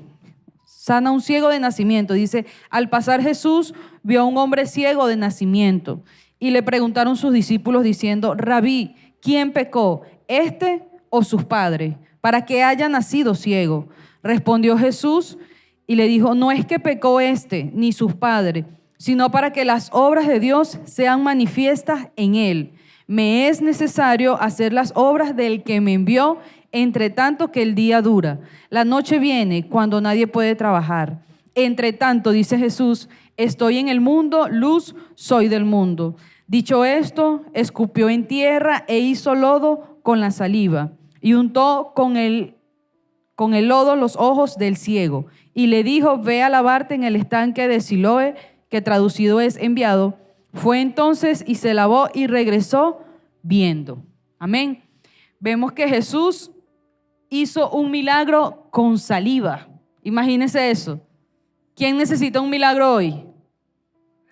Sana a un ciego de nacimiento. Dice, al pasar Jesús vio a un hombre ciego de nacimiento. Y le preguntaron sus discípulos diciendo, Rabí, ¿quién pecó, este o sus padres, para que haya nacido ciego? Respondió Jesús y le dijo, no es que pecó este ni sus padres, sino para que las obras de Dios sean manifiestas en él. Me es necesario hacer las obras del que me envió, entre tanto que el día dura. La noche viene cuando nadie puede trabajar. Entre tanto, dice Jesús, estoy en el mundo, luz soy del mundo. Dicho esto, escupió en tierra e hizo lodo con la saliva y untó con el lodo los ojos del ciego y le dijo: ve a lavarte en el estanque de Siloé, que traducido es enviado. Fue entonces y se lavó y regresó viendo. Amén. Vemos que Jesús hizo un milagro con saliva. Imagínense eso. ¿Quién necesita un milagro hoy?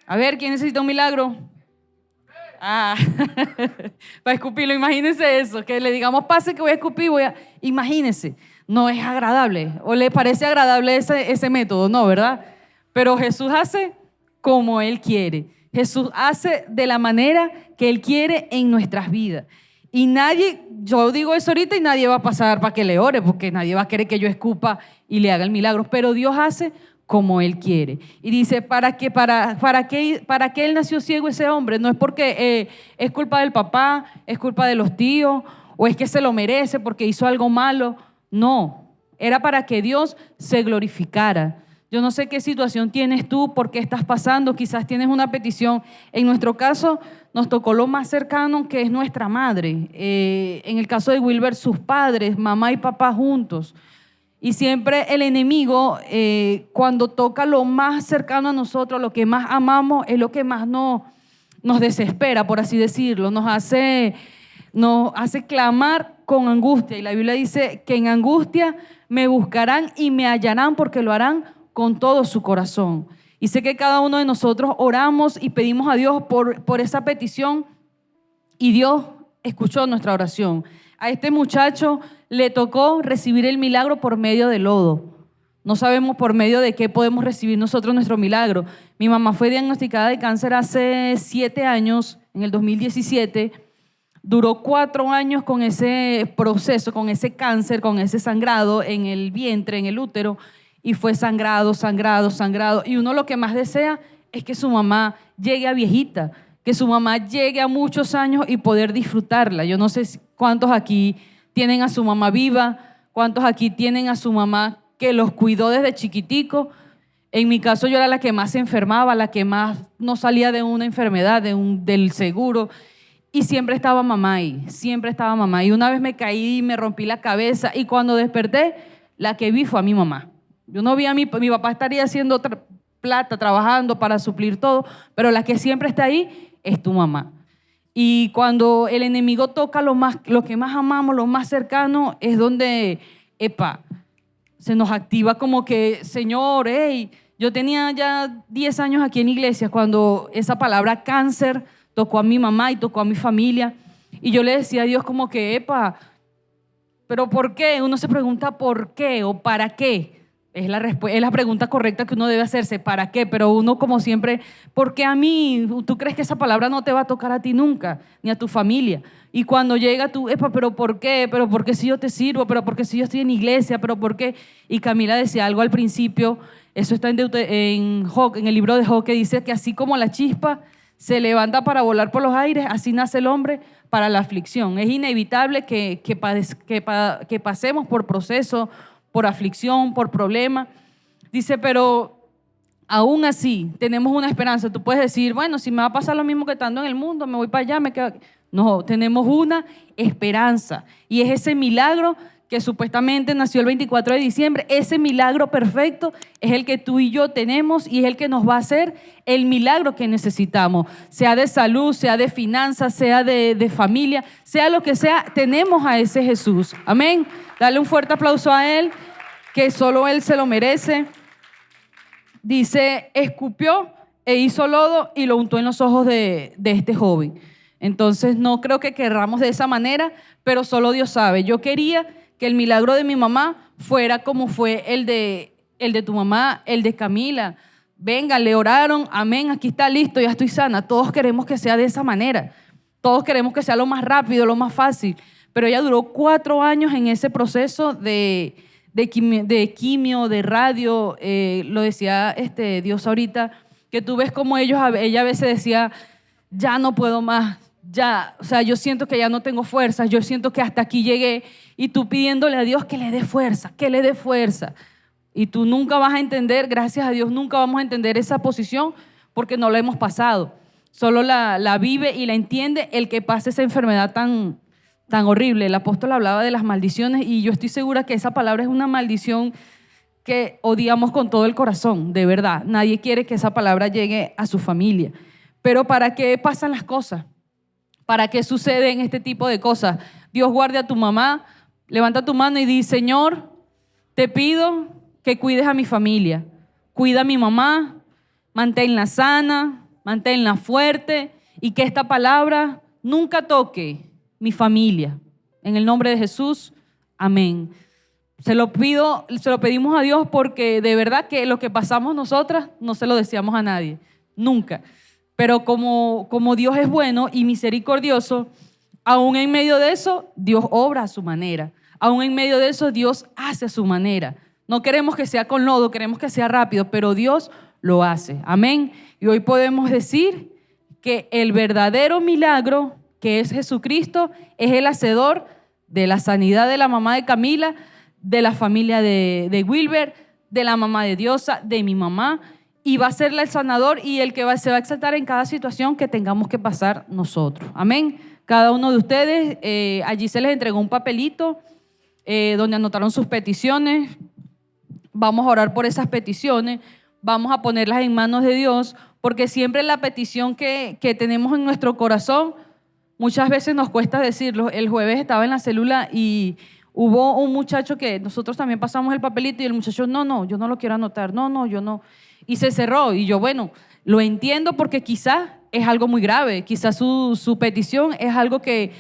A ver, ¿quién necesita un milagro? Para escupirlo, imagínense eso, que le digamos: pase que voy a escupir, imagínense, no es agradable, o le parece agradable ese método, no, ¿verdad? Pero Jesús hace como Él quiere, Jesús hace de la manera que Él quiere en nuestras vidas. Y nadie, yo digo eso ahorita y nadie va a pasar para que le ore, porque nadie va a querer que yo escupa y le haga el milagro, pero Dios hace como Él quiere. Y dice: ¿para qué Él nació ciego ese hombre? No es porque es culpa del papá, es culpa de los tíos, o es que se lo merece porque hizo algo malo. No, era para que Dios se glorificara. Yo no sé qué situación tienes tú, por qué estás pasando, quizás tienes una petición. En nuestro caso nos tocó lo más cercano, que es nuestra madre. En el caso de Wilber, sus padres, mamá y papá juntos. Y siempre el enemigo, cuando toca lo más cercano a nosotros, lo que más amamos, es lo que más nos desespera, por así decirlo. Nos hace clamar con angustia. Y la Biblia dice que en angustia me buscarán y me hallarán, porque lo harán con todo su corazón. Y sé que cada uno de nosotros oramos y pedimos a Dios por esa petición, y Dios escuchó nuestra oración. A este muchacho le tocó recibir el milagro por medio del lodo. No sabemos por medio de qué podemos recibir nosotros nuestro milagro. Mi mamá fue diagnosticada de cáncer hace 7 años, en el 2017. Duró 4 años con ese proceso, con ese cáncer, con ese sangrado en el vientre, en el útero, y fue sangrado. Y uno lo que más desea es que su mamá llegue a viejita, que su mamá llegue a muchos años y poder disfrutarla. Yo no sé cuántos aquí tienen a su mamá viva, cuántos aquí tienen a su mamá que los cuidó desde chiquitico. En mi caso, yo era la que más se enfermaba, la que más no salía de una enfermedad, del seguro, y siempre estaba mamá ahí, siempre estaba mamá. Y una vez me caí y me rompí la cabeza, y cuando desperté, la que vi fue a mi mamá. Yo no vi a mi papá, estaría haciendo plata, trabajando para suplir todo, pero la que siempre está ahí es tu mamá. Y cuando el enemigo toca lo que más amamos, lo más cercano, es donde, se nos activa como que: Señor, yo tenía ya 10 años aquí en iglesia cuando esa palabra cáncer tocó a mi mamá y tocó a mi familia. Y yo le decía a Dios como que: ¿pero por qué? Uno se pregunta ¿por qué o para qué? Es la pregunta correcta que uno debe hacerse, ¿para qué? Pero uno, como siempre: ¿por qué a mí? ¿Tú crees que esa palabra no te va a tocar a ti nunca, ni a tu familia? Y cuando llega tú: ¿pero por qué? ¿Pero por qué si yo te sirvo? ¿Pero por qué si yo estoy en iglesia? ¿Pero por qué? Y Camila decía algo al principio, eso está en Job, en el libro de Job, que dice que así como la chispa se levanta para volar por los aires, así nace el hombre para la aflicción. Es inevitable que pasemos por procesos, por aflicción, por problema. Dice: pero aún así tenemos una esperanza. Tú puedes decir: bueno, si me va a pasar lo mismo que estando en el mundo, me voy para allá, me quedo aquí. No, tenemos una esperanza, y es ese milagro que supuestamente nació el 24 de diciembre. Ese milagro perfecto es el que tú y yo tenemos, y es el que nos va a hacer el milagro que necesitamos, sea de salud, sea de finanzas, sea de familia, sea lo que sea. Tenemos a ese Jesús. Amén. Dale un fuerte aplauso a Él, que solo Él se lo merece. Dice: escupió e hizo lodo y lo untó en los ojos de este joven. Entonces no creo que querramos de esa manera, pero solo Dios sabe. Yo quería que el milagro de mi mamá fuera como fue el de tu mamá, el de Camila. Venga, le oraron, amén, aquí está listo, ya estoy sana. Todos queremos que sea de esa manera. Todos queremos que sea lo más rápido, lo más fácil. Pero ella duró 4 años en ese proceso de quimio, de radio. Lo decía Dios ahorita, que tú ves como ella a veces decía: ya no puedo más, ya, o sea, yo siento que ya no tengo fuerzas, yo siento que hasta aquí llegué, y tú pidiéndole a Dios que le dé fuerza, que le dé fuerza. Y tú nunca vas a entender, gracias a Dios, nunca vamos a entender esa posición porque no lo hemos pasado. solo la vive y la entiende el que pasa esa enfermedad tan horrible. El apóstol hablaba de las maldiciones y yo estoy segura que esa palabra es una maldición que odiamos con todo el corazón, de verdad. Nadie quiere que esa palabra llegue a su familia. Pero ¿para qué pasan las cosas? ¿Para qué suceden este tipo de cosas? Dios guarde a tu mamá, levanta tu mano y di: Señor, te pido que cuides a mi familia. Cuida a mi mamá, manténla sana, manténla fuerte y que esta palabra nunca toque mi familia. En el nombre de Jesús, amén. Se lo pedimos a Dios porque de verdad que lo que pasamos nosotras no se lo deseamos a nadie, nunca. Pero como Dios es bueno y misericordioso, aún en medio de eso, Dios obra a su manera. Aún en medio de eso, Dios hace a su manera. No queremos que sea con lodo, queremos que sea rápido, pero Dios lo hace. Amén. Y hoy podemos decir que el verdadero milagro, que es Jesucristo, es el hacedor de la sanidad de la mamá de Camila, de la familia de Wilber, de la mamá de Diosa, de mi mamá, y va a ser el sanador y el que se va a exaltar en cada situación que tengamos que pasar nosotros. Amén. Cada uno de ustedes, allí se les entregó un papelito donde anotaron sus peticiones. Vamos a orar por esas peticiones, vamos a ponerlas en manos de Dios, porque siempre la petición que tenemos en nuestro corazón, muchas veces nos cuesta decirlo. El jueves estaba en la célula y hubo un muchacho que nosotros también pasamos el papelito y el muchacho, no, yo no lo quiero anotar, no, yo no. Y se cerró y yo, bueno, lo entiendo porque quizás es algo muy grave, quizás su petición es algo que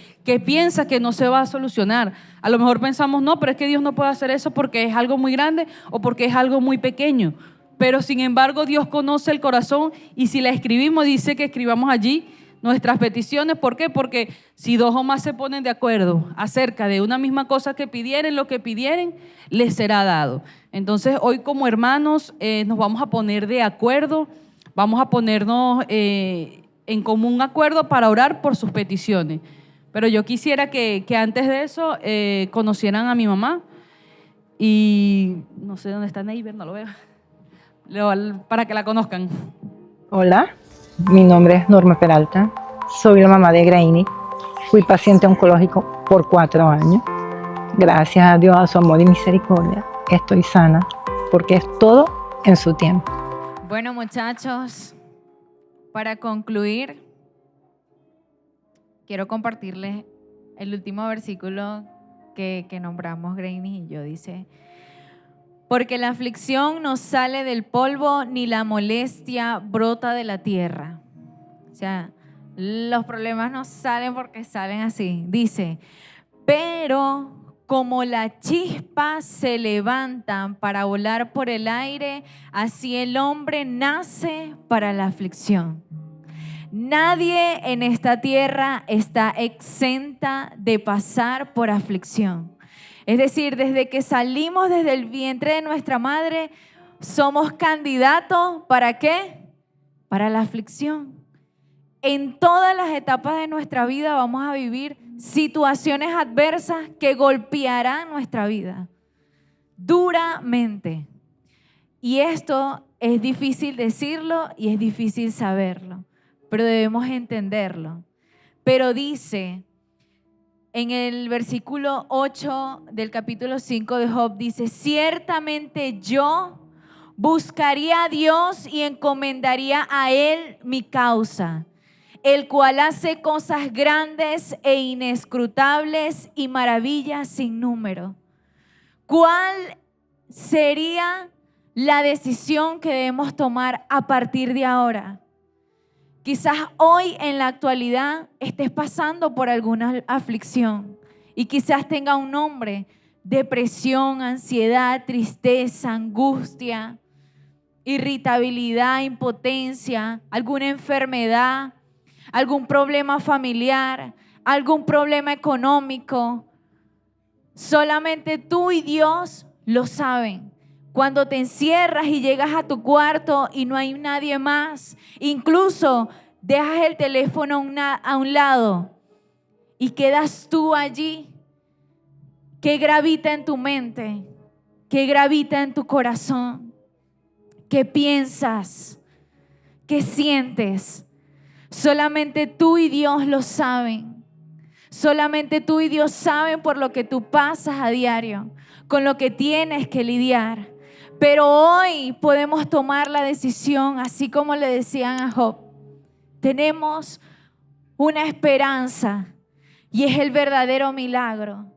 piensa que no se va a solucionar. A lo mejor pensamos, no, pero es que Dios no puede hacer eso porque es algo muy grande o porque es algo muy pequeño. Pero sin embargo Dios conoce el corazón y si la escribimos, dice que escribamos allí nuestras peticiones. ¿Por qué? Porque si dos o más se ponen de acuerdo acerca de una misma cosa que pidieren, lo que pidieren les será dado. Entonces hoy como hermanos nos vamos a poner de acuerdo, vamos a ponernos en común acuerdo para orar por sus peticiones. Pero yo quisiera que antes de eso conocieran a mi mamá y no sé dónde está Neiber, no lo veo, para que la conozcan. Hola, mi nombre es Norma Peralta, soy la mamá de Grainy, fui paciente oncológico por 4 años. Gracias a Dios, a su amor y misericordia, estoy sana, porque es todo en su tiempo. Bueno, muchachos, para concluir, quiero compartirles el último versículo que nombramos Grainy y yo. Dice: porque la aflicción no sale del polvo, ni la molestia brota de la tierra. O sea, los problemas no salen porque salen así. Dice: pero como las chispas se levantan para volar por el aire, así el hombre nace para la aflicción. Nadie en esta tierra está exenta de pasar por aflicción. Es decir, desde que salimos desde el vientre de nuestra madre, somos candidatos ¿para qué? Para la aflicción. En todas las etapas de nuestra vida vamos a vivir situaciones adversas que golpearán nuestra vida duramente. Y esto es difícil decirlo y es difícil saberlo, pero debemos entenderlo. Pero dice en el versículo 8 del capítulo 5 de Job, dice: ciertamente yo buscaría a Dios y encomendaría a Él mi causa, el cual hace cosas grandes e inescrutables y maravillas sin número. ¿Cuál sería la decisión que debemos tomar a partir de ahora? Quizás hoy en la actualidad estés pasando por alguna aflicción y quizás tenga un nombre: depresión, ansiedad, tristeza, angustia, irritabilidad, impotencia, alguna enfermedad, algún problema familiar, algún problema económico. Solamente tú y Dios lo saben. Cuando te encierras y llegas a tu cuarto y no hay nadie más, incluso dejas el teléfono a un lado y quedas tú allí, ¿qué gravita en tu mente? ¿Qué gravita en tu corazón? ¿Qué piensas? ¿Qué sientes? Solamente tú y Dios lo saben. Solamente tú y Dios saben por lo que tú pasas a diario, con lo que tienes que lidiar. Pero hoy podemos tomar la decisión, así como le decían a Job. Tenemos una esperanza y es el verdadero milagro.